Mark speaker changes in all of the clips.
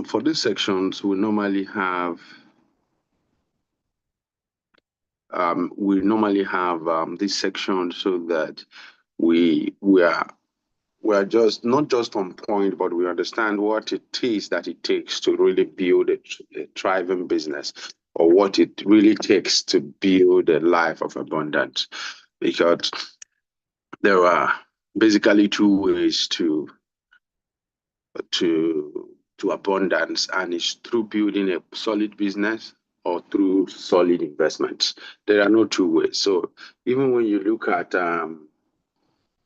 Speaker 1: For these sections, we normally have this section so that we are just not just on point, but we understand what it is that it takes to really build a thriving business, or what it really takes to build a life of abundance. Because there are basically two ways to abundance, and it's through building a solid business or through solid investments. There are no two ways. So even when you look at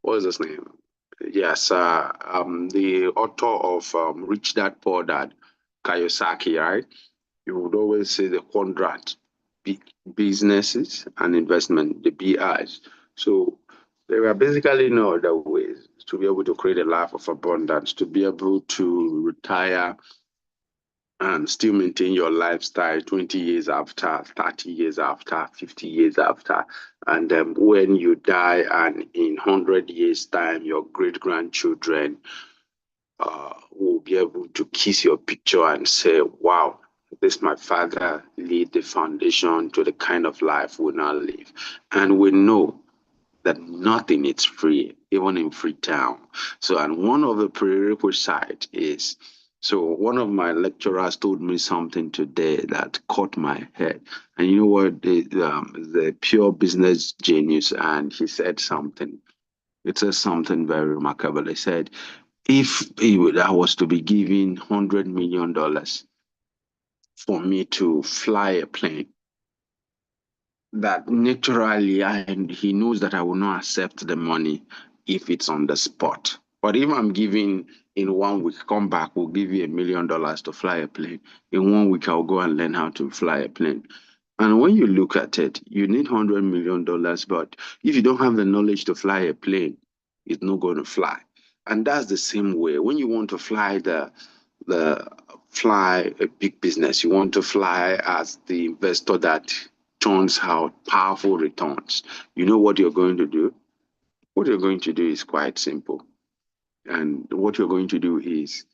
Speaker 1: what is his name? Yes, the author of Rich Dad Poor Dad, Kiyosaki, right? You would always say the quadrant, businesses and investment, the BIs. So there are basically no other ways to be able to create a life of abundance, to be able to retire and still maintain your lifestyle 20 years after, 30 years after, 50 years after. And when you die, and in 100 years' time, your great grandchildren will be able to kiss your picture and say, wow, this my father laid the foundation to the kind of life we now live. And we know that nothing is free, even in Freetown. So, and one of the prerequisites is, so one of my lecturers told me something today that caught my head. And you know what? The pure business genius, and he said something. It says something very remarkable. He said, if I was to be given $100 million for me to fly a plane, that naturally, and he knows that I will not accept the money if it's on the spot. But if I'm giving in 1 week, come back, we'll give you $1 million to fly a plane. In 1 week, I'll go and learn how to fly a plane. And when you look at it, you need $100 million, but if you don't have the knowledge to fly a plane, it's not going to fly. And that's the same way. When you want to fly fly a big business, you want to fly as the investor that turns out powerful returns. You know what you're going to do? What you're going to do is quite simple. And what you're going to do is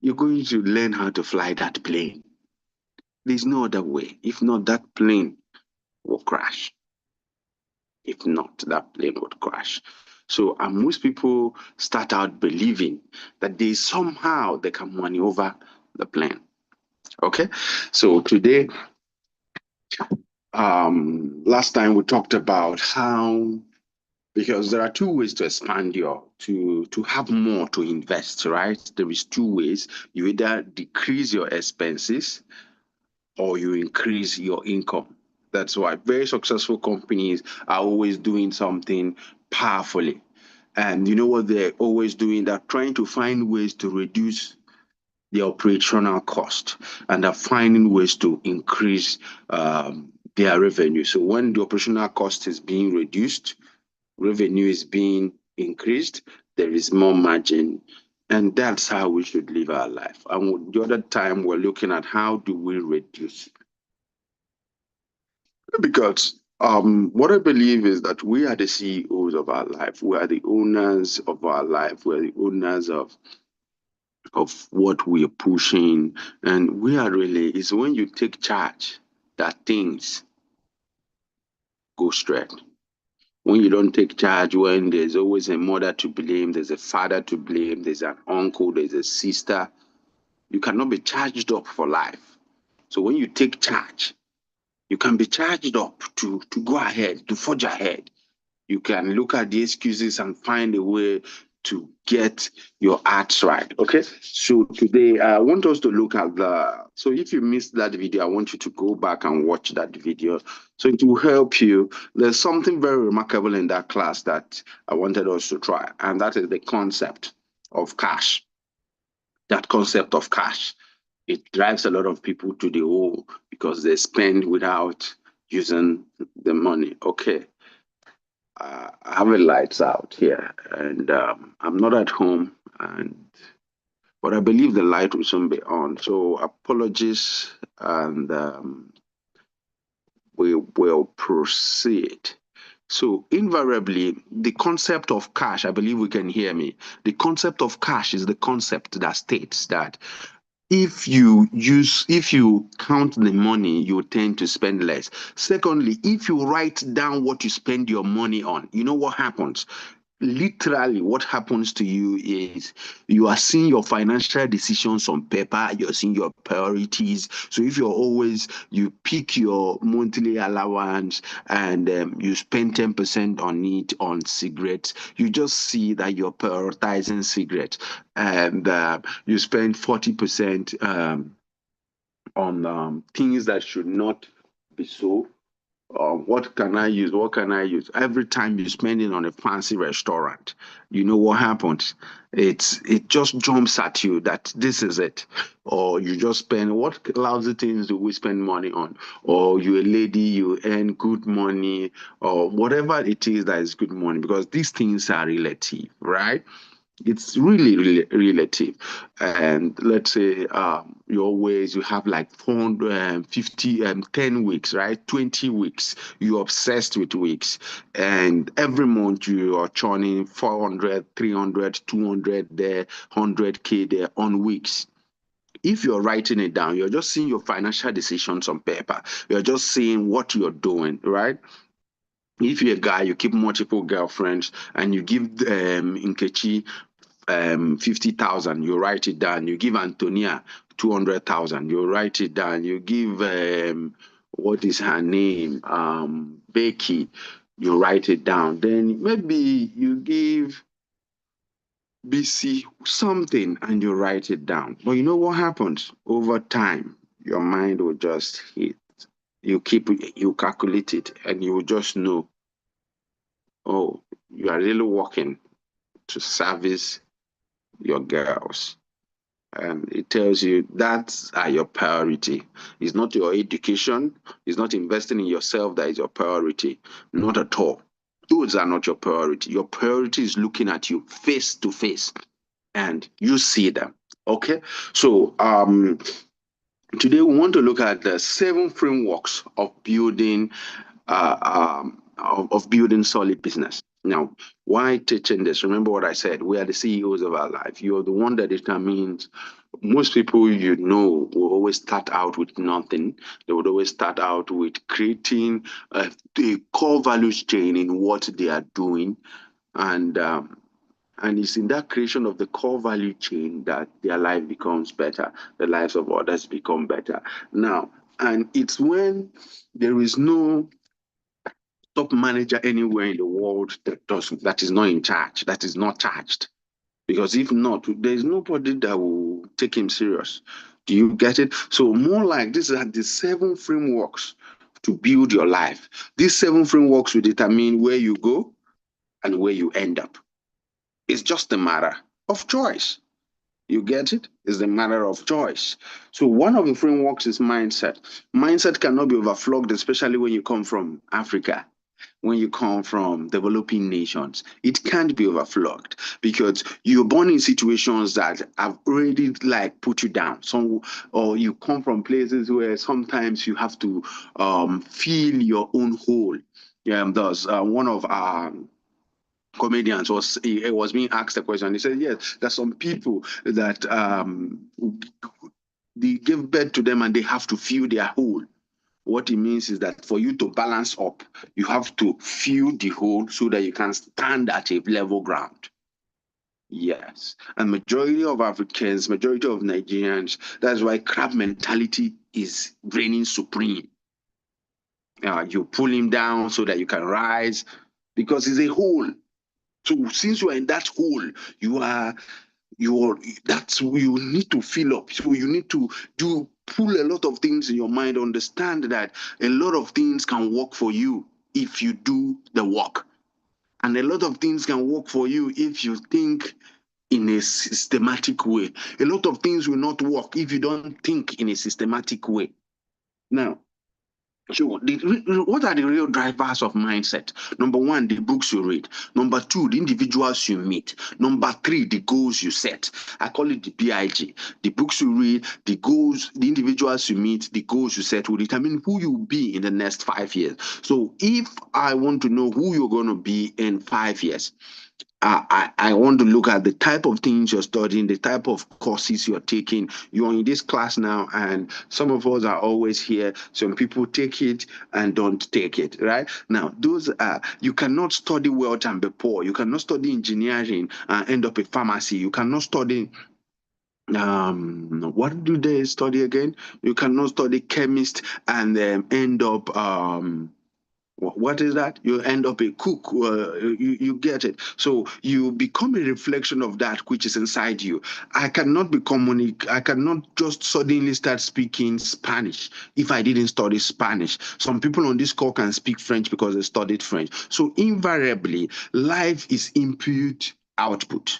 Speaker 1: you're going to learn how to fly that plane. There's no other way. If not, that plane will crash. If not, that plane would crash. So, and most people start out believing that somehow they can maneuver the plane. Okay, so today, last time we talked about how, because there are two ways to expand to have more to invest, right? There is two ways. You either decrease your expenses or you increase your income. That's why very successful companies are always doing something powerfully. And you know what they're always doing? They're trying to find ways to reduce the operational cost, and they're finding ways to increase their revenue. So when the operational cost is being reduced, revenue is being increased, there is more margin. And that's how we should live our life. And the other time, we're looking at how do we reduce. Because what I believe is that we are the CEOs of our life. We are the owners of our life. We're the owners of what we are pushing. And we are really, it's when you take charge that things go straight. When you don't take charge, when there's always a mother to blame, there's a father to blame, there's an uncle, there's a sister, you cannot be charged up for life. So when you take charge, you can be charged up to go ahead, to forge ahead. You can look at the excuses and find a way to get your acts right. Okay. So today I want us to look at so if you missed that video, I want you to go back and watch that video. So it will help you. There's something very remarkable in that class that I wanted us to try, and that is the concept of cash. That concept of cash. It drives a lot of people to the hole because they spend without using the money. Okay. I have the lights out here, and I'm not at home, but I believe the light will soon be on. So apologies, and we will proceed. So invariably, the concept of cash, I believe we can hear me. The concept of cash is the concept that states that if you count the money, you tend to spend less. Secondly, if you write down what you spend your money on, you know what happens? Literally what happens to you is you are seeing your financial decisions on paper, you're seeing your priorities. So if you pick your monthly allowance and you spend 10% on it on cigarettes, you just see that you're prioritizing cigarettes, and you spend 40% on things that should not be so. What can I use? What can I use? Every time you spend it on a fancy restaurant, you know what happens? It just jumps at you that this is it. Or you just spend, what lousy things do we spend money on? Or you're a lady, you earn good money, or whatever it is that is good money, because these things are relative, right? It's really relative. And let's say you have like 450 10 weeks, right? 20 weeks. You're obsessed with weeks, and every month you are churning 400, 300, 200 there, 100K there on weeks. If you're writing it down, you're just seeing your financial decisions on paper. You're just seeing what you're doing, right? If you're a guy, you keep multiple girlfriends, and you give Nkechi 50,000, you write it down. You give Antonia 200,000, you write it down. You give what is her name? Becky, you write it down. Then maybe you give BC something and you write it down. But you know what happens? Over time, your mind will just hit. You calculate it, and you will just know, oh, you are really working to service your girls. And it tells you that's your priority. It's not your education, it's not investing in yourself that is your priority. Not at all. Those are not your priority. Your priority is looking at you face to face and you see them. Okay. So today we want to look at the 7 frameworks of building of building solid business. Now, why teaching this? Remember what I said. We are the CEOs of our life. You're the one that determines. Most people will always start out with nothing. They would always start out with creating a core values chain in what they are doing, and it's in that creation of the core value chain that their life becomes better, the lives of others become better. Now, and it's when there is no top manager anywhere in the world that is not in charge, that is not charged. Because if not, there's nobody that will take him serious. Do you get it? So more like these are the 7 frameworks to build your life. These 7 frameworks will determine where you go and where you end up. It's just a matter of choice. You get it? It's a matter of choice. So one of the frameworks is mindset. Mindset cannot be overflogged, especially when you come from Africa, when you come from developing nations. It can't be overflogged because you're born in situations that have already like put you down. Or you come from places where sometimes you have to fill your own hole. Yeah, there's one of our comedians was being asked a question. He said, yes, there's some people that they give birth to them and they have to fill their hole. What it means is that for you to balance up, you have to fill the hole so that you can stand at a level ground. Yes. And majority of Africans, majority of Nigerians, that's why crab mentality is reigning supreme. You pull him down so that you can rise because it's a hole. So since you are in that hole, you need to fill up. So you need to pull a lot of things in your mind, understand that a lot of things can work for you if you do the work. And a lot of things can work for you if you think in a systematic way. A lot of things will not work if you don't think in a systematic way. Now, so, what are the real drivers of mindset? Number one, the books you read. Number two, the individuals you meet. Number three, the goals you set. I call it the BIG. The books you read, the goals, the individuals you meet, the goals you set will determine who you'll be in the next 5 years. So, if I want to know who you're going to be in 5 years, I want to look at the type of things you're studying, the type of courses you're taking. You're in this class now, and some of us are always here. Some people take it and don't take it, right? Now, those are, you cannot study wealth and be poor. You cannot study engineering and end up a pharmacy. You cannot study what do they study again? You cannot study chemist and end up what is that? You end up a cook. You get it. So you become a reflection of that which is inside you. I cannot just suddenly start speaking Spanish if I didn't study Spanish. Some people on this call can speak French because they studied French. So invariably, life is input output,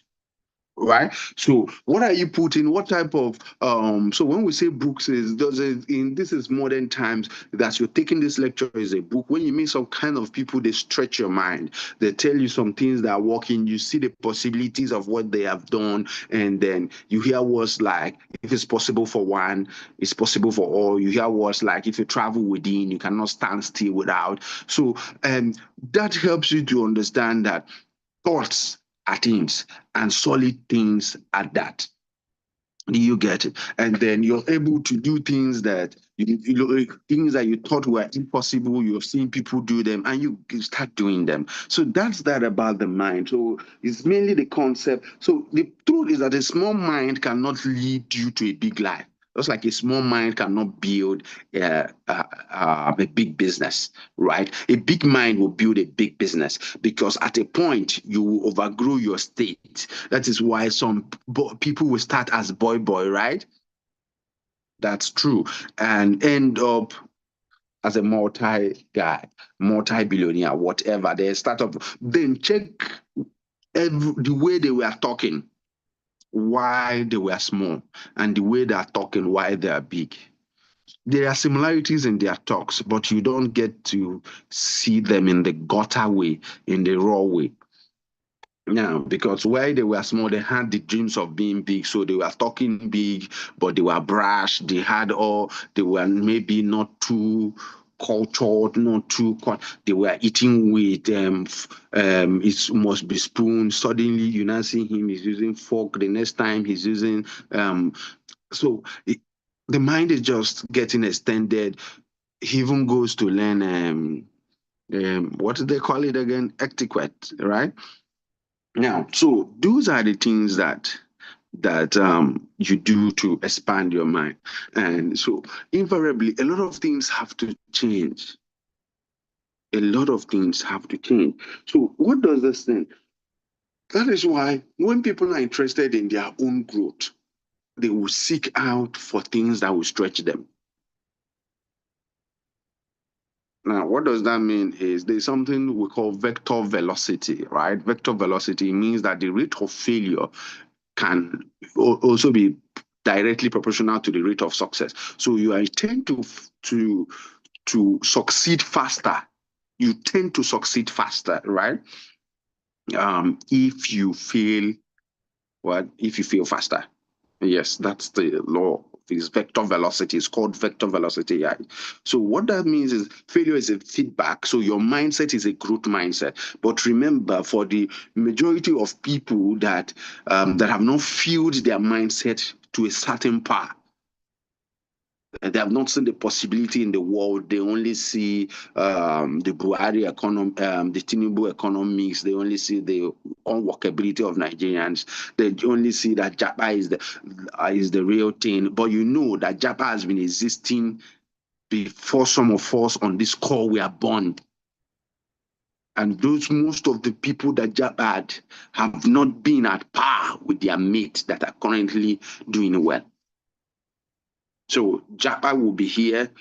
Speaker 1: right? So what are you putting, what type of so when we say books, is does it in this is modern times that you're taking this lecture is a book. When you meet some kind of people, they stretch your mind, they tell you some things that are working, you see the possibilities of what they have done, and then you hear words like, if it's possible for one, it's possible for all. You hear words like, if you travel within, you cannot stand still without. So that helps you to understand that thoughts are things and solid things at that. Do you get it? And then you're able to do things that things that you thought were impossible. You've seen people do them, and you start doing them. So that's that about the mind. So it's mainly the concept. So the truth is that a small mind cannot lead you to a big life. Just like a small mind cannot build a big business, right? A big mind will build a big business because at a point you will overgrow your state. That is why some people will start as boy, right? That's true. And end up as a multi guy, multi billionaire, whatever. They start up, then check the way they were talking, why they were small, and the way they are talking, why they are big. There are similarities in their talks, but you don't get to see them in the gutter way, in the raw way. Yeah, because while they were small, they had the dreams of being big. So they were talking big, but they were brash. They were maybe not too cultured, not too, they were eating with, it must be spoon. Suddenly, you now see him, he's using fork. The next time he's using, so the mind is just getting extended. He even goes to learn, what do they call it again? Etiquette, right? Now, so those are the things that you do to expand your mind. And so invariably, a lot of things have to change. A lot of things have to change. So what does this thing? That is why when people are interested in their own growth, they will seek out for things that will stretch them. Now, what does that mean is there's something we call vector velocity, right? Vector velocity means that the rate of failure can also be directly proportional to the rate of success. So you tend to succeed faster. You tend to succeed faster, right? If you fail, what? If you fail faster. Yes, that's the law. This vector velocity is called vector velocity. Yeah. So what that means is failure is a feedback. So your mindset is a growth mindset. But remember, for the majority of people that have not fueled their mindset to a certain power, they have not seen the possibility in the world. They only see the Buhari economy, the Tinubu economics. They only see the unworkability of Nigerians. They only see that Japa is the real thing. But you know that Japa has been existing before some of us on this call were born. And those most of the people that Japa had have not been at par with their mates that are currently doing well. So Japa will be here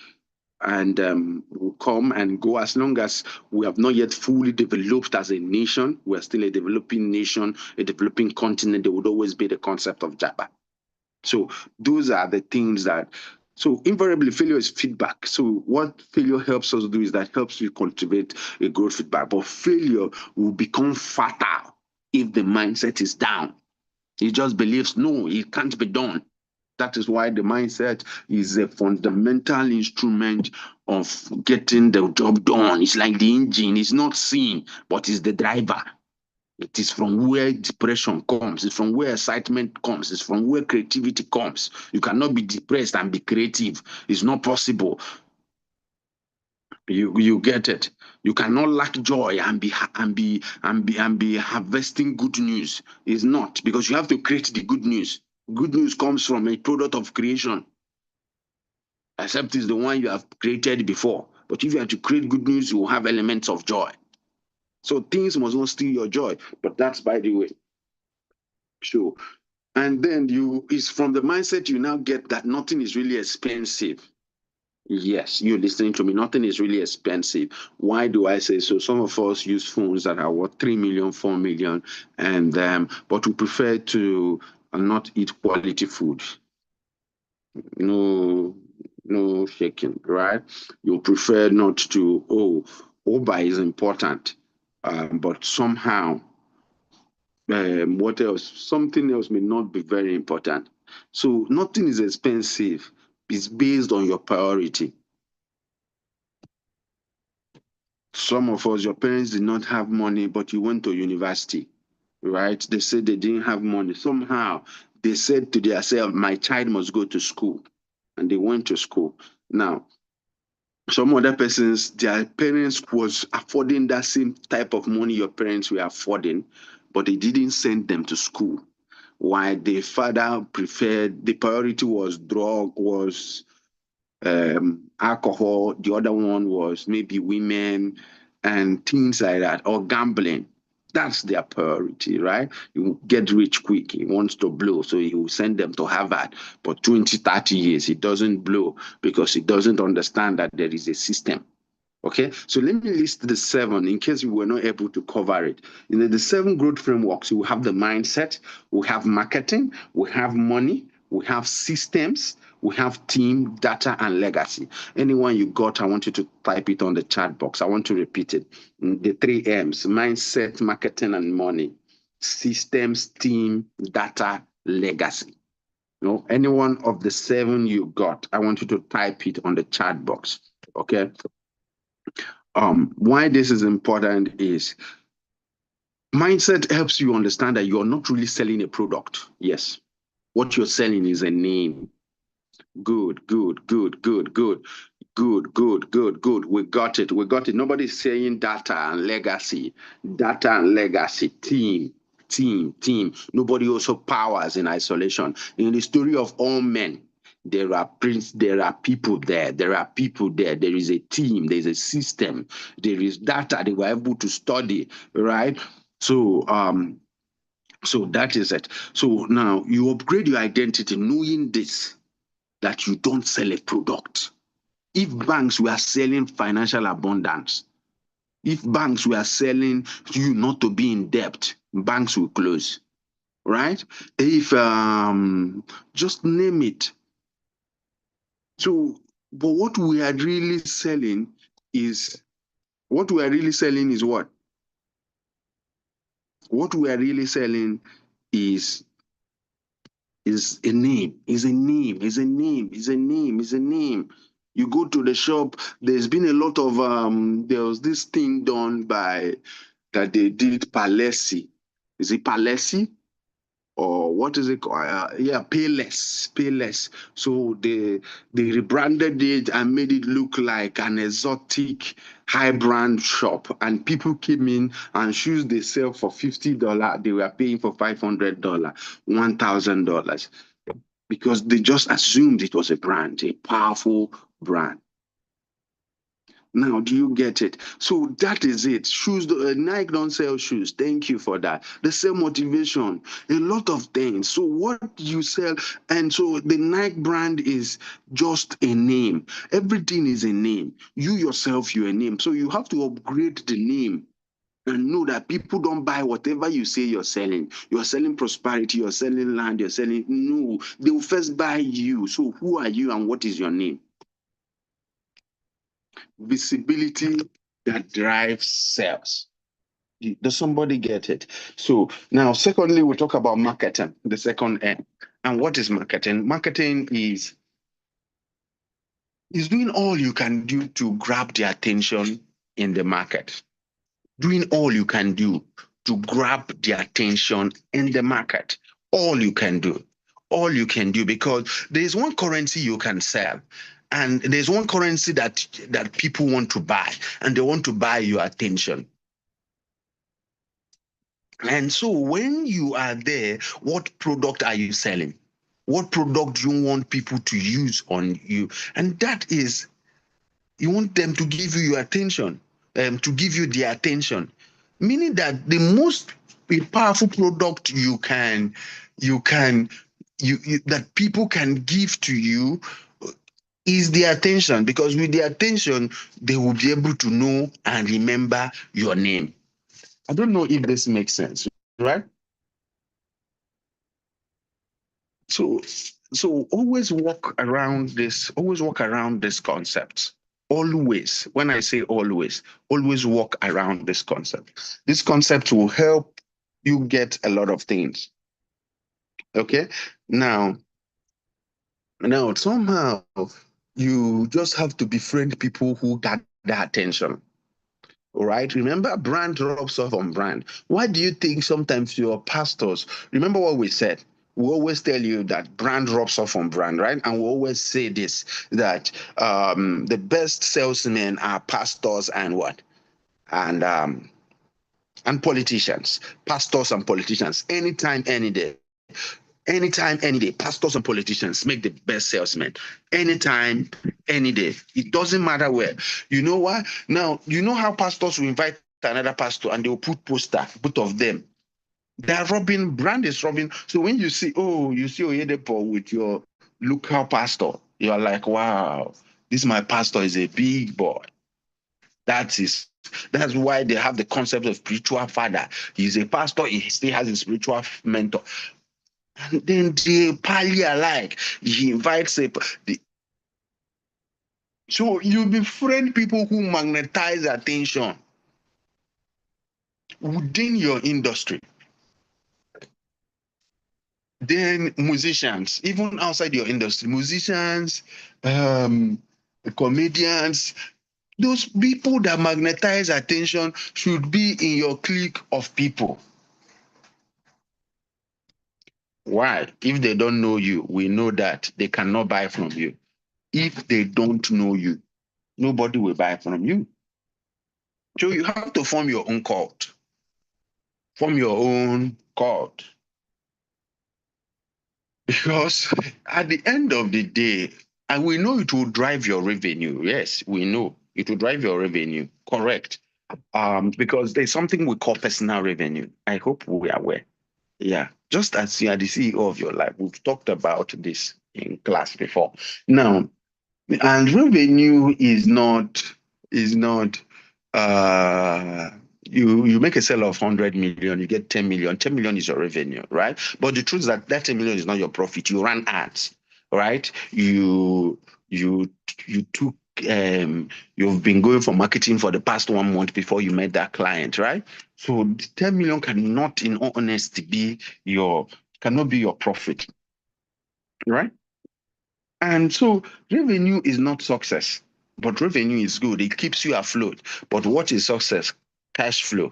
Speaker 1: and will come and go as long as we have not yet fully developed as a nation. We're still a developing nation, a developing continent. There would always be the concept of Japa. So those are the things so invariably failure is feedback. So what failure helps us do is that helps you cultivate a growth feedback. But failure will become fatal if the mindset is down. He just believes, no, it can't be done. That is why the mindset is a fundamental instrument of getting the job done. It's like the engine. It's not seen, but it's the driver. It is from where depression comes. It's from where excitement comes. It's from where creativity comes. You cannot be depressed and be creative. It's not possible. You get it. You cannot lack joy and be harvesting good news. It's not, because you have to create the good news. Good news comes from a product of creation, except it's the one you have created before. But if you have to create good news, you will have elements of joy. So things must not steal your joy. But that's by the way. Sure. And then it's from the mindset you now get that nothing is really expensive. Yes, you're listening to me. Nothing is really expensive. Why do I say so? Some of us use phones that are worth 3 million, 4 million, and but we prefer to not eat quality food. No, no shaking, right? You prefer not to, Uber is important, but somehow, what else? Something else may not be very important. So nothing is expensive. It's based on your priority. Some of us, your parents did not have money, but you went to university, right? They said they didn't have money. Somehow they said to themselves, my child must go to school. And they went to school. Now, some other persons, their parents was affording that same type of money your parents were affording, but they didn't send them to school. Why the father preferred, the priority was alcohol. The other one was maybe women and things like that, or gambling. That's their priority, right? You get rich quick. He wants to blow, so he will send them to Harvard for 20, 30 years. He doesn't blow because he doesn't understand that there is a system. Okay, so let me list the seven in case we were not able to cover it. In the seven growth frameworks, we have the mindset, we have marketing, we have money, we have systems, we have team, data, and legacy. Anyone you got, I want you to type it on the chat box. I want to repeat it. The three M's: mindset, marketing, and money. Systems, team, data, legacy. Any one of the seven you got, I want you to type it on the chat box. Okay. Why this is important is mindset helps you understand that you're not really selling a product. Yes. What you're selling is a name. Good, good, good, good, good, good, good, good, good. We got it. We got it. Nobody's saying data and legacy. Data and legacy. Team. Nobody also powers in isolation. In the story of all men, there are people there. There are people there. There is a team. There's a system. There is data they were able to study, right? So that is it. So now you upgrade your identity knowing this, that you don't sell a product. If banks were selling financial abundance, if banks were selling you not to be in debt, banks will close, right? If just name it. So, but what we are really selling is what? What we are really selling is a name, is a name, is a name, is a name, is a name. You go to the shop, there's been a lot of there was this thing done by that they did Palesi. Is it Palesi? Or what is it called? Yeah, Payless. So they rebranded it and made it look like an exotic high brand shop. And people came in and shoes they sell for $50, they were paying for $500, $1,000, because they just assumed it was a brand, a powerful brand. Now, do you get it? So that is it. Shoes, Nike don't sell shoes. Thank you for that. They sell motivation, a lot of things. So what you sell, and so the Nike brand is just a name. Everything is a name. You yourself, you're a name. So you have to upgrade the name and know that people don't buy whatever you say you're selling. You're selling prosperity, you're selling land, you're selling. No, they will first buy you. So who are you and what is your name? Visibility that drives sales. Does somebody get it? So now, secondly, we'll talk about marketing, the second N. And what is marketing? Marketing is doing all you can do to grab the attention in the market. Doing all you can do to grab the attention in the market. All you can do, because there's one currency you can sell, and there's one currency that people want to buy, and they want to buy your attention. And so when you are there, what product are you selling? What product do you want people to use on you? And that is, you want them to give you your attention, to give you their attention. Meaning that the most powerful product that people can give to you is the attention, because with the attention, they will be able to know and remember your name. I don't know if this makes sense, right? So, so always walk around this concept. Always, when I say always walk around this concept. This concept will help you get a lot of things. Okay. Now, somehow you just have to befriend people who got the attention. All right. Remember, brand drops off on brand. Why do you think sometimes your pastors, remember what we said? We always tell you that brand drops off on brand, right? And we always say this, that the best salesmen are pastors and what? And politicians, pastors and politicians, anytime, any day. Anytime, any day, pastors and politicians make the best salesmen. Anytime, any day. It doesn't matter where. You know why? Now, you know how pastors will invite another pastor and they will put poster, both of them. They are robbing, brand is robbing. So when you see Oyedepo with your local pastor, you're like, wow, this my pastor is a big boy. That's why they have the concept of spiritual father. He's a pastor, he still has a spiritual mentor. And then they party alike. He invites so you befriend people who magnetize attention within your industry. Then musicians, even outside your industry, musicians, comedians, those people that magnetize attention should be in your clique of people. Why? If they don't know you, we know that they cannot buy from you. If they don't know you, nobody will buy from you. So you have to form your own cult. Form your own cult. Because at the end of the day, and we know it will drive your revenue. Yes, we know it will drive your revenue. Correct. Because there's something we call personal revenue. I hope we are aware. Yeah. Just as you are the CEO of your life, we've talked about this in class before. Now, and revenue is not you make a sale of 100 million, you get 10 million. 10 million is your revenue, right? But the truth is that 10 million is not your profit. You run ads, right? You took you've been going for marketing for the past 1 month before you met that client, right? So 10 million cannot, in all honesty, cannot be your profit, right? And so revenue is not success, but revenue is good. It keeps you afloat. But what is success? Cash flow,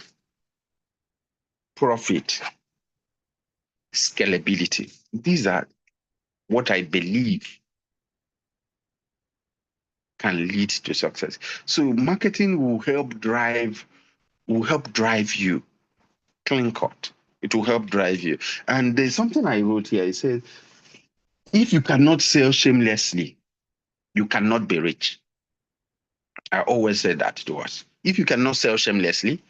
Speaker 1: profit, scalability. These are what I believe can lead to success. So marketing will help drive you. Clean cut. It will help drive you. And there's something I wrote here. It says, if you cannot sell shamelessly, you cannot be rich. I always say that to us. If you cannot sell shamelessly,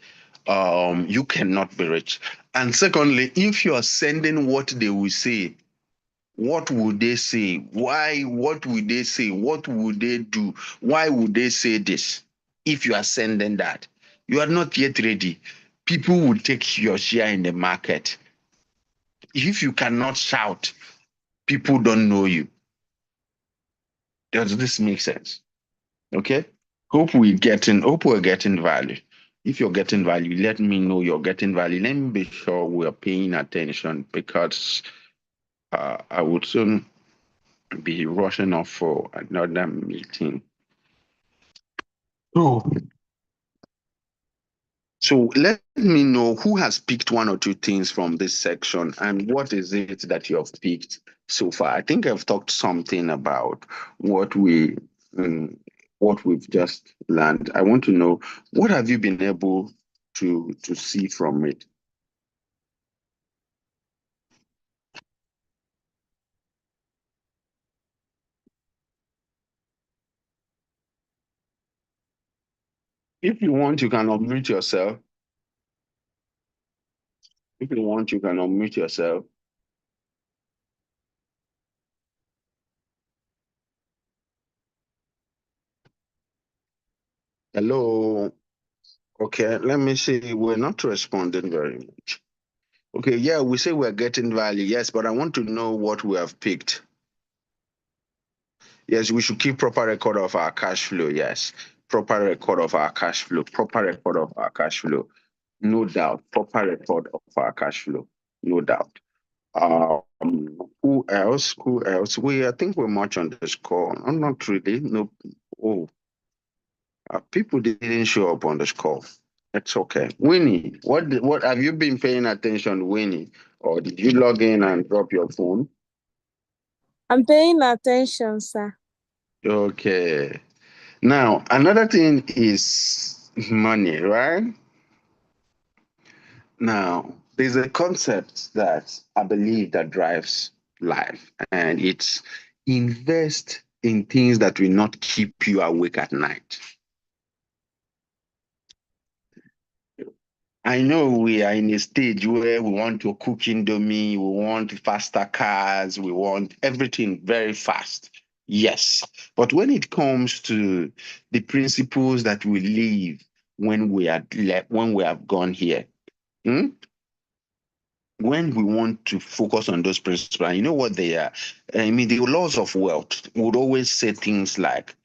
Speaker 1: you cannot be rich. And secondly, if you are sending what they will say, what would they say? Why? What would they say? What would they do? Why would they say this? If you are sending that, you are not yet ready. People will take your share in the market. If you cannot shout, people don't know you. Does this make sense? Okay. Hope we're getting value. If you're getting value, let me know you're getting value. Let me be sure we're paying attention, because I would soon be rushing off for another meeting. So, So let me know who has picked one or two things from this section and what is it that you have picked so far. I think I've talked something about what we um, what we've just learned. I want to know what have you been able to see from it. If you want, you can unmute yourself. If you want, you can unmute yourself. Hello. Okay, let me see. We're not responding very much. Okay, yeah, we say we're getting value. Yes, but I want to know what we have picked. Yes, we should keep proper record of our cash flow. Yes, proper record of our cash flow. Proper record of our cash flow. No doubt. Proper record of our cash flow. No doubt. Who else? Who else? I think we're much on this call. Not really. No. Oh, people didn't show up on this call. It's okay. Winnie, what have you been paying attention, Winnie? Or did you log in and drop your phone?
Speaker 2: I'm paying attention, sir.
Speaker 1: Okay. Now, another thing is money, right? Now, there's a concept that I believe that drives life, and it's invest in things that will not keep you awake at night. I know we are in a stage where we want to cook indomie, we want faster cars, we want everything very fast. Yes. But when it comes to the principles that we live when we have gone here, hmm, when we want to focus on those principles, and you know what they are? I mean, the laws of wealth would always say things like,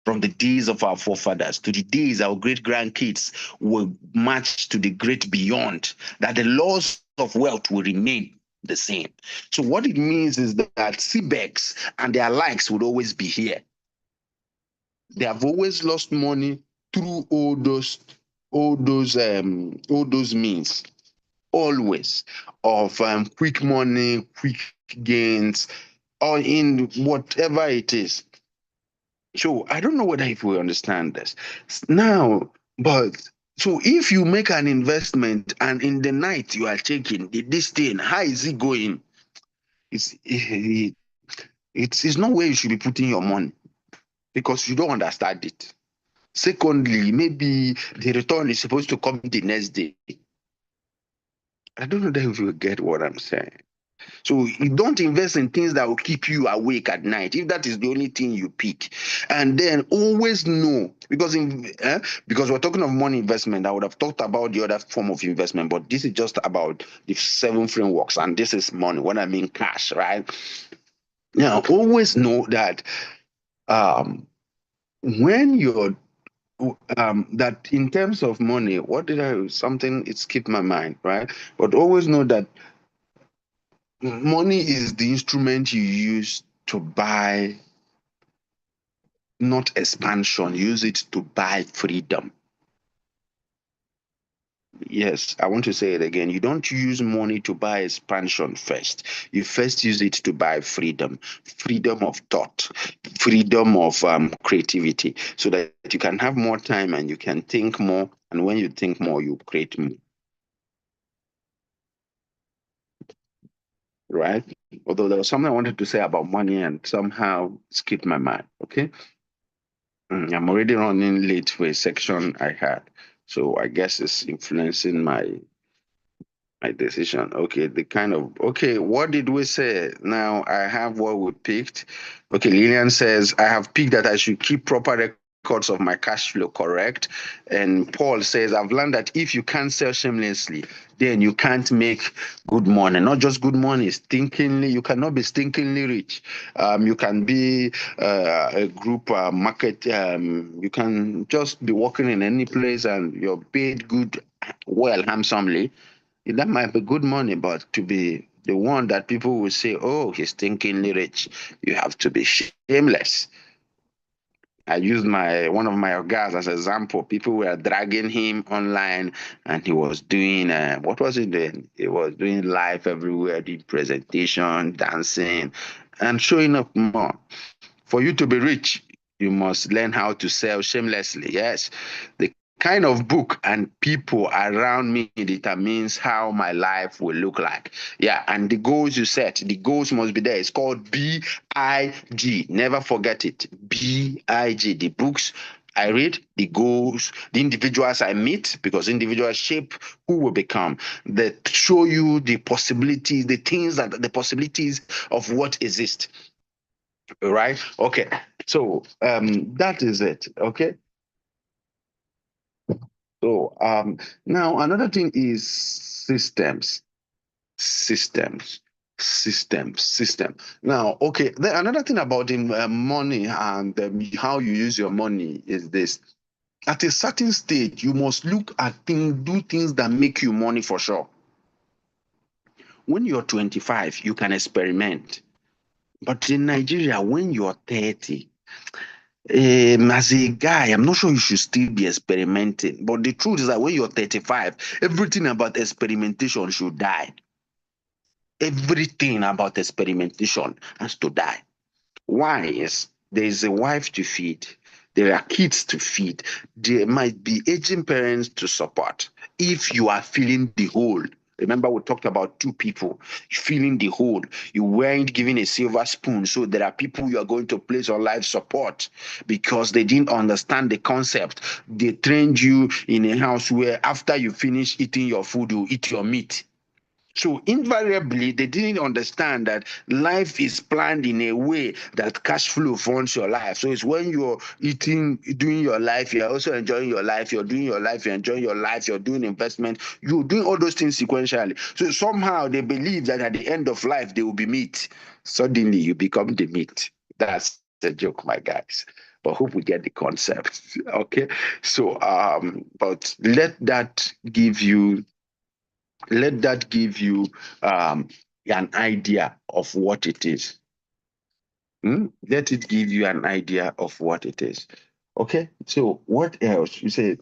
Speaker 1: from the days of our forefathers to the days our great grandkids will march to the great beyond, that the laws of wealth will remain the same. So, what it means is that CBEX and their likes would always be here. They have always lost money through all those means, always of quick money, quick gains, or in whatever it is. So I don't know whether if we understand this now, but so if you make an investment and in the night you are checking this thing, how is it going? It's not where you should be putting your money because you don't understand it. Secondly, maybe the return is supposed to come the next day. I don't know if you get what I'm saying. So you don't invest in things that will keep you awake at night. If that is the only thing you pick, and then always know because we're talking of money investment, I would have talked about the other form of investment, but this is just about the 7 frameworks, and this is money. When I mean cash, right? Now always know that um, when you're that in terms of money, what did I something it skipped my mind, right? But always know that money is the instrument you use to buy, not expansion. Use it to buy freedom. Yes, I want to say it again. You don't use money to buy expansion first. You first use it to buy freedom, freedom of thought, freedom of creativity, so that you can have more time and you can think more. And when you think more, you create more, right? Although there was something I wanted to say about money and somehow skipped my mind. Okay. I'm already running late for a section I had. So I guess it's influencing my decision. Okay, what did we say? Now I have what we picked. Okay, Lillian says I have picked that I should keep proper records of my cash flow, correct? And Paul says I've learned that if you can't sell shamelessly, then you can't make good money. Not just good money, stinkingly. You cannot be stinkingly rich. You can be a group market. You can just be working in any place and you're paid good, well, handsomely. That might be good money, but to be the one that people will say, oh, he's stinkingly rich, you have to be shameless. I used one of my guys as an example. People were dragging him online, and he was doing what was he doing? He was doing live everywhere, doing presentation, dancing, and showing up more. For you to be rich, you must learn how to sell shamelessly. Yes, the kind of book and people around me determines how my life will look like. Yeah, and the goals you set, the goals must be there. It's called BIG. Never forget it. BIG. The books I read, the goals, the individuals I meet, because individuals shape who will become. They show you the possibilities, the possibilities of what exists. Right? Okay. So that is it. Okay. So now another thing is systems, system. Now, okay. Then another thing about in money and how you use your money is this. At a certain stage, you must look at things, do things that make you money for sure. When you're 25, you can experiment. But in Nigeria, when you're 30, as a guy, I'm not sure you should still be experimenting. But the truth is that when you're 35, everything about experimentation should die. Everything about experimentation has to die. Why? Is there is a wife to feed, there are kids to feed, there might be aging parents to support. If you are feeling the whole, remember we talked about two people feeling the whole. You weren't given a silver spoon, so there are people you are going to place on life support because they didn't understand the concept. They trained you in a house where after you finish eating your food, you eat your meat. So invariably, they didn't understand that life is planned in a way that cash flow funds your life. So it's when you're eating, doing your life, you're also enjoying your life, you're doing your life, you're enjoying your life, you're doing investment, you're doing all those things sequentially. So somehow they believe that at the end of life, they will be meat. Suddenly you become the meat. That's a joke, my guys. But hope we get the concept. Okay. So but let that give you um, an idea of what it is. Let it give you an idea of what it is. Okay, so what else? You say,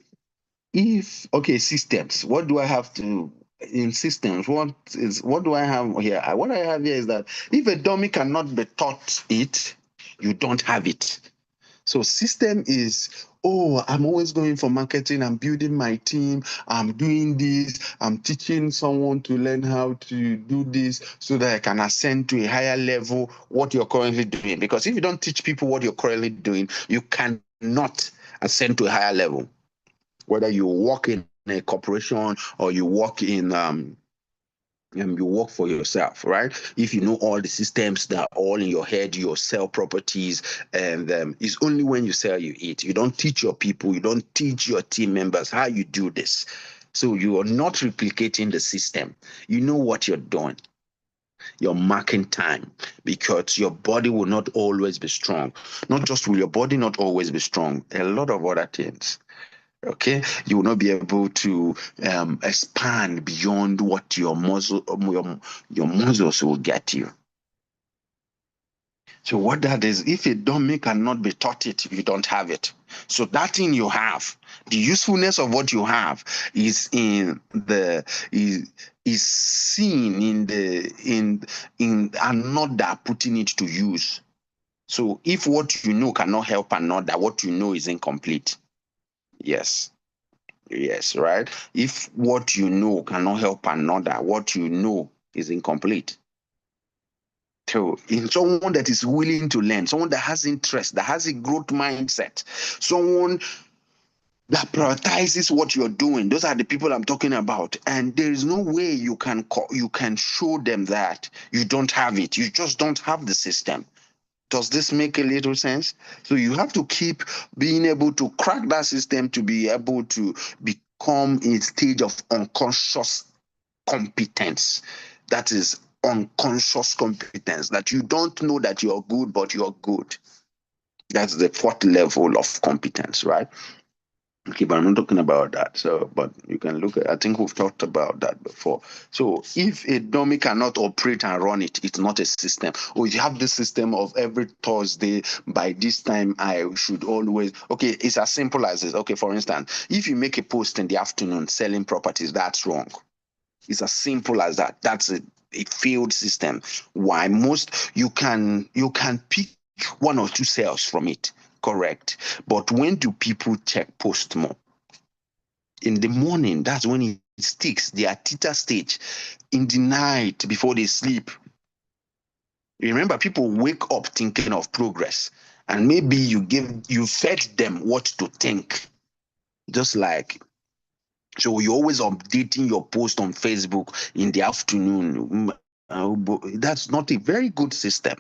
Speaker 1: if, okay, systems. What do I have to, in systems, what do I have here? What I have here is that if a dummy cannot be taught it, you don't have it. So system is, oh, I'm always going for marketing, I'm building my team, I'm doing this, I'm teaching someone to learn how to do this so that I can ascend to a higher level, what you're currently doing. Because if you don't teach people what you're currently doing, you cannot ascend to a higher level. Whether you work in a corporation or you work for yourself, right? If you know all the systems that are all in your head, you sell properties, and it's only when you sell you eat. You don't teach your people, you don't teach your team members how you do this. So you are not replicating the system. You know what you're doing. You're marking time because your body will not always be strong. Not just will your body not always be strong, a lot of other things. Okay, you will not be able to expand beyond what your muscles will get you. So what that is, if a dummy cannot be taught it, you don't have it. So that thing you have, the usefulness of what you have is in the is seen in another putting it to use. So if what you know cannot help another, what you know is incomplete. Yes. Yes, right? If what you know cannot help another, what you know is incomplete. So, in someone that is willing to learn, someone that has interest, that has a growth mindset, someone that prioritizes what you're doing, those are the people I'm talking about. And there is no way you can show them that you don't have it. You just don't have the system. Does this make a little sense? So you have to keep being able to crack that system to be able to become in a stage of unconscious competence. That is unconscious competence, that you don't know that you're good, but you're good. That's the fourth level of competence, right? Okay, but I'm not talking about that. So, but you can look at, I think we've talked about that before. So, if a dummy cannot operate and run it, it's not a system. Or if you have this system of every Thursday, by this time, I should always, okay, it's as simple as this. Okay, for instance, if you make a post in the afternoon selling properties, that's wrong. It's as simple as that. That's a failed system. Why? Most you can pick one or two sales from it, correct? But when do people check post more? In the morning, that's when it sticks. They are theta stage. In the night before they sleep. Remember, people wake up thinking of progress, and maybe you fed them what to think. Just like, so you're always updating your post on Facebook in the afternoon. That's not a very good system.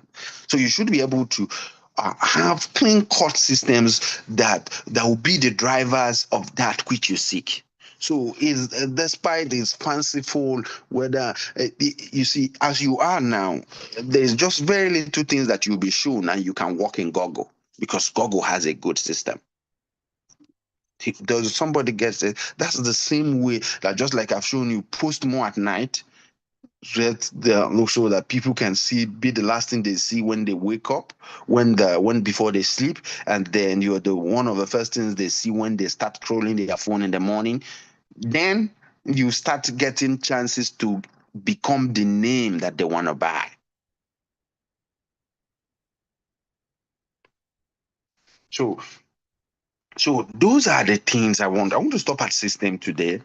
Speaker 1: So you should be able to have clean cut systems that will be the drivers of that which you seek. So is despite this fanciful whether you see as you are now, there's just very little things that you'll be shown and you can walk in Google because Google has a good system. Does somebody gets it? That's the same way that just like I've shown you, post more at night, so that people can see, be the last thing they see when they wake up, when before they sleep, and then you're the one of the first things they see when they start scrolling their phone in the morning. Then you start getting chances to become the name that they want to buy. So so those are the things I want. I want to stop at system today,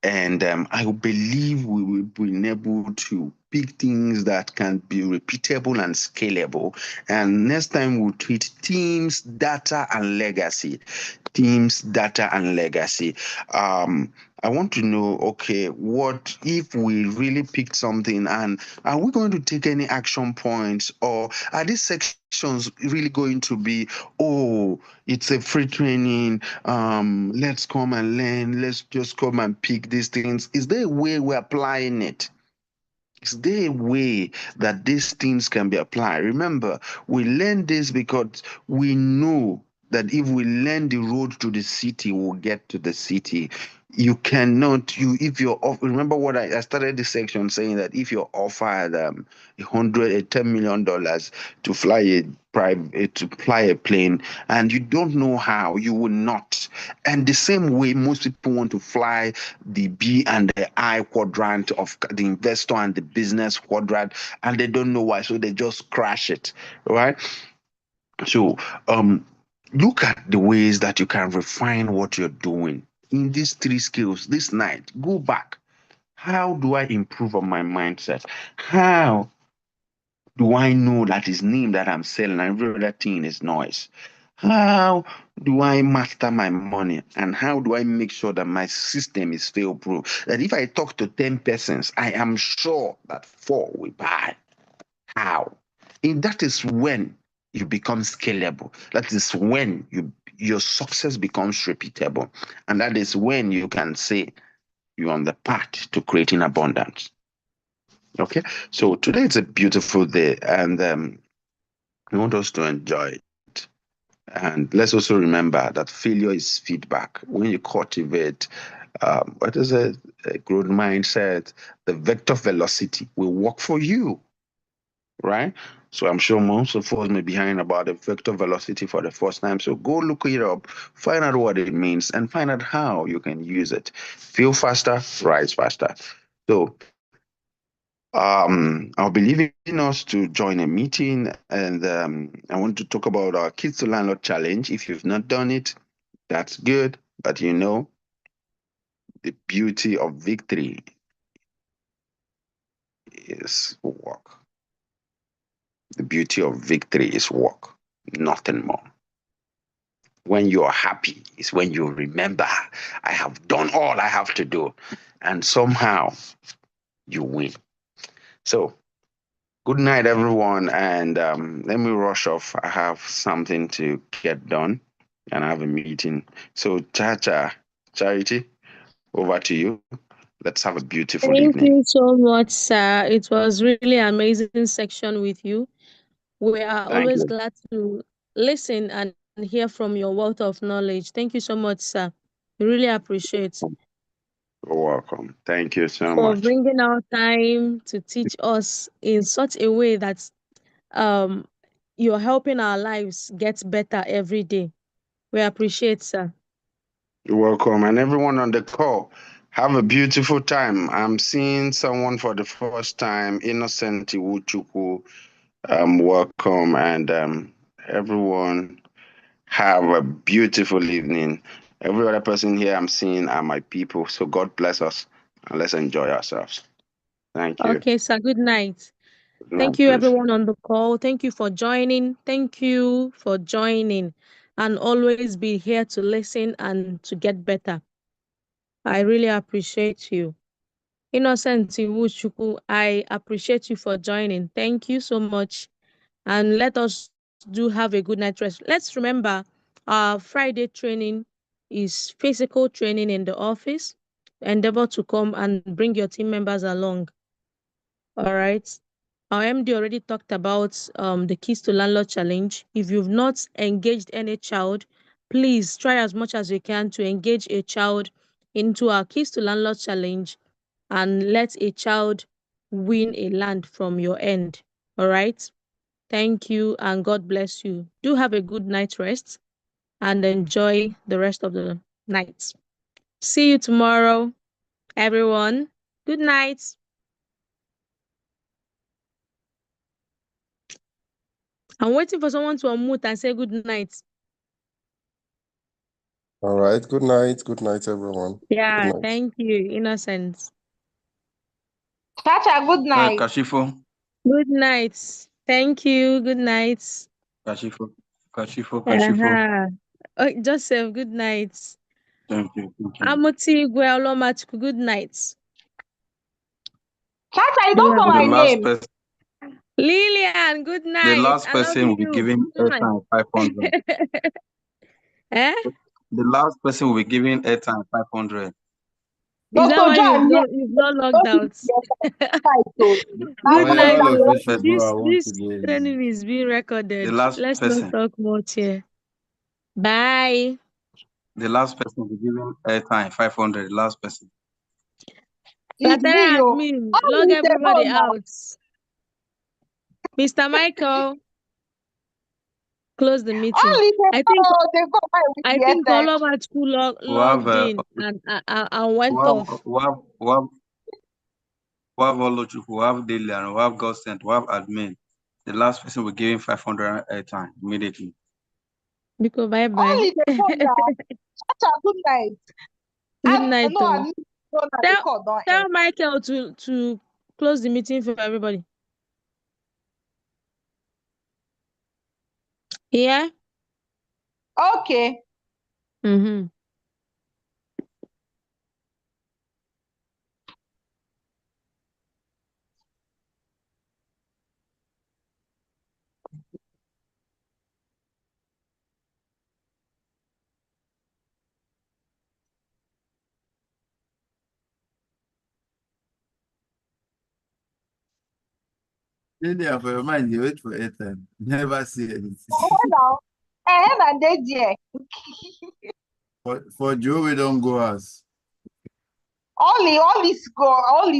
Speaker 1: and I believe we will be able to pick things that can be repeatable and scalable. And next time we'll treat teams, data, and legacy. Teams, data, and legacy. I want to know, okay, what if we really picked something, and are we going to take any action points, or are these sections really going to be, oh, it's a free training, let's come and learn, let's just come and pick these things? Is there a way we're applying it? Is there a way that these things can be applied? Remember, we learn this because we know that if we learn the road to the city, we'll get to the city. You cannot, if you're off, remember what I started this section saying that if you're offered $10 million to fly a to fly a plane, and you don't know how, you will not. And the same way, most people want to fly the B and the I quadrant of the investor and the business quadrant, and they don't know why, so they just crash it, right? So look at the ways that you can refine what you're doing in these three skills this night. Go back. How do I improve on my mindset? How do I know that his name that I'm selling and every other thing is noise? How do I master my money? And how do I make sure that my system is fail proof? That if I talk to 10 persons, I am sure that 4 will buy. How? And that is when you become scalable. That is when your success becomes repeatable. And that is when you can say you're on the path to creating abundance. Okay, so today is a beautiful day, and I want us to enjoy it. And let's also remember that failure is feedback. When you cultivate, what is it? A growth mindset, the vector velocity will work for you, right? So I'm sure most of us may be hearing about the vector velocity for the first time. So go look it up, find out what it means, and find out how you can use it. Feel faster, rise faster. So I'll be leaving us to join a meeting, and I want to talk about our Kids to Landlord Challenge. If you've not done it, that's good, but you know, the beauty of victory is work. The beauty of victory is work, nothing more. When you're happy is when you remember, I have done all I have to do, and somehow you win. So, good night, everyone. And let me rush off. I have something to get done and I have a meeting. So, Charity, over to you. Let's have a beautiful
Speaker 2: Thank
Speaker 1: evening.
Speaker 2: you so much, sir. It was really amazing section with you. We are
Speaker 1: Thank
Speaker 2: always
Speaker 1: you.
Speaker 2: glad to listen and hear from your wealth of knowledge. Thank you so much, sir. Really appreciate
Speaker 1: You're welcome. Thank you so
Speaker 2: for
Speaker 1: much.
Speaker 2: bringing out time to teach us in such a way that um you're helping our lives get better every day. We appreciate, sir.
Speaker 1: You're welcome. And everyone on the call, have a beautiful time. I'm seeing someone for the first time, Innocent Iwuchukwu. Welcome. And everyone, have a beautiful evening. Every other person here I'm seeing are my people. So God bless us and let's enjoy ourselves. Thank you.
Speaker 2: Okay, sir. Good night.
Speaker 1: Good
Speaker 2: Thank
Speaker 1: night,
Speaker 2: you,
Speaker 1: please.
Speaker 2: everyone on the call. Thank you for joining. Thank you for joining. And always be here to listen and to get better. I really appreciate you. Innocent Iwuchukwu, I appreciate you for joining. Thank you so much. And let us do have a good night rest. Let's remember our Friday training is physical training in the office. Endeavor to come and bring your team members along. All right. Our MD already talked about the Keys to Landlord Challenge. If you've not engaged any child, please try as much as you can to engage a child into our Keys to Landlord Challenge and let a child win a land from your end. All right. Thank you and God bless you. Do have a good night rest and enjoy the rest of the night. See you tomorrow, everyone. Good night. I'm waiting for someone to unmute and say good night.
Speaker 3: All right. Good night. Good night, everyone.
Speaker 2: Yeah,
Speaker 3: Good night.
Speaker 2: thank you, Innocence.
Speaker 4: Chacha, good night.
Speaker 5: Kashifo.
Speaker 2: Good night. Thank you. Good night.
Speaker 5: Kashifo.
Speaker 2: Oh, Joseph, good night.
Speaker 5: Thank you.
Speaker 2: Amoti Gwelomachku, good night.
Speaker 4: Chacha, you
Speaker 2: Do
Speaker 4: don't know
Speaker 2: have
Speaker 4: my
Speaker 5: The last
Speaker 4: name.
Speaker 5: person,
Speaker 2: Lillian, good night.
Speaker 5: the last
Speaker 2: I love
Speaker 5: person will be
Speaker 2: you.
Speaker 5: giving airtime 500.
Speaker 2: Eh?
Speaker 5: The last person will be giving airtime 500.
Speaker 2: Is that
Speaker 4: Dr.
Speaker 2: why
Speaker 4: John,
Speaker 2: you've not logged out? Good
Speaker 3: Oh, yeah,
Speaker 2: night,
Speaker 3: all of
Speaker 2: though.
Speaker 3: you should go. I want to
Speaker 2: This
Speaker 3: go.
Speaker 2: training is being recorded.
Speaker 5: The last
Speaker 2: Let's not
Speaker 5: person,
Speaker 2: talk much here. Bye.
Speaker 5: the last person will be giving airtime 500. The last person.
Speaker 4: It's
Speaker 2: Platera
Speaker 4: me, yo.
Speaker 2: admin, log everybody out. Mr. Michael, close the meeting. I think all of our school logged in and went off.
Speaker 5: We have Olochukwu, we have Delian, we have God sent, we have admin. The last person will be giving 500 airtime immediately.
Speaker 2: Because bye-bye.
Speaker 4: Good night.
Speaker 2: Good night.
Speaker 4: No,
Speaker 2: tell Michael to close the meeting for everybody. Yeah?
Speaker 4: Okay.
Speaker 2: Mm-hmm.
Speaker 3: Lydia, for your mind, you wait for airtime. Never see anything. For Joe, we don't go us.
Speaker 4: All is go.